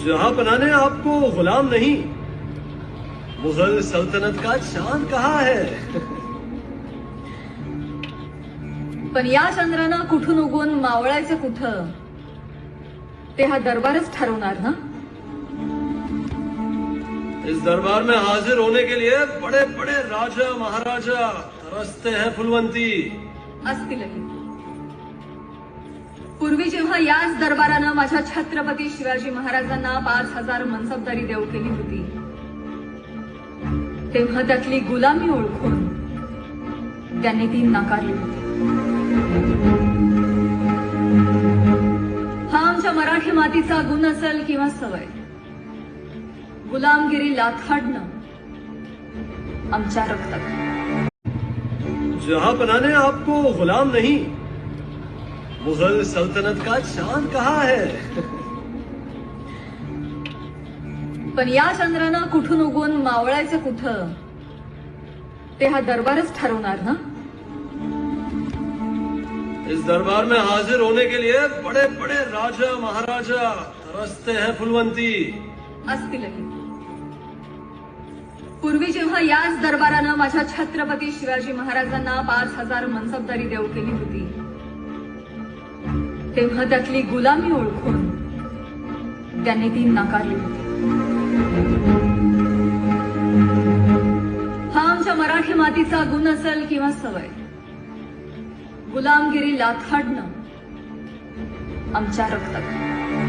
जहांपना ने आपको गुलाम नहीं, मुगल सल्तनत का चांद कहा है. पण या चंद्रानं कुठून उगवून मावळायचं कुठं ते हा दरबारच ठरवणार ना. इस दरबार में हाजिर होने के लिए बड़े बड़े राजा महाराजा तरसते हैं फुलवंती. असतीलही. पूर्वी जेव्हा याच दरबारानं माझ्या छत्रपती शिवाजी महाराजांना 5,000 मनसबदारी देऊ केली होती, तेव्हा त्यातली गुलामी ओळखून त्यांनी ती नाकारली होती. हा आमच्या मराठी मातीचा गुण असेल किंवा सवय, गुलामगिरी लाथाडणं आमच्या रक्तात. जहांपना ने आपको गुलाम नहीं, मुगल सल्तनत का चांद कहा है. पण या चंद्रानं कुठून उगवून मावळायचं कुठं ते हा दरबारच ठरवणार ना. इस दरबार में हाजिर होने के लिए बड़े बड़े राजा महाराजा तरसते हैं फुलवंती. असतीलही. पूर्वी जेव्हा याच दरबारानं माझ्या छत्रपती शिवाजी महाराजांना 5,000 मनसबदारी देऊ केली होती, तेव्हा त्यातली गुलामी ओळखून त्यांनी ती नाकारली होती. हा आमच्या मराठी मातीचा गुण असेल किंवा सवय, गुलामगिरी लाथाडणं आमच्या रक्तात.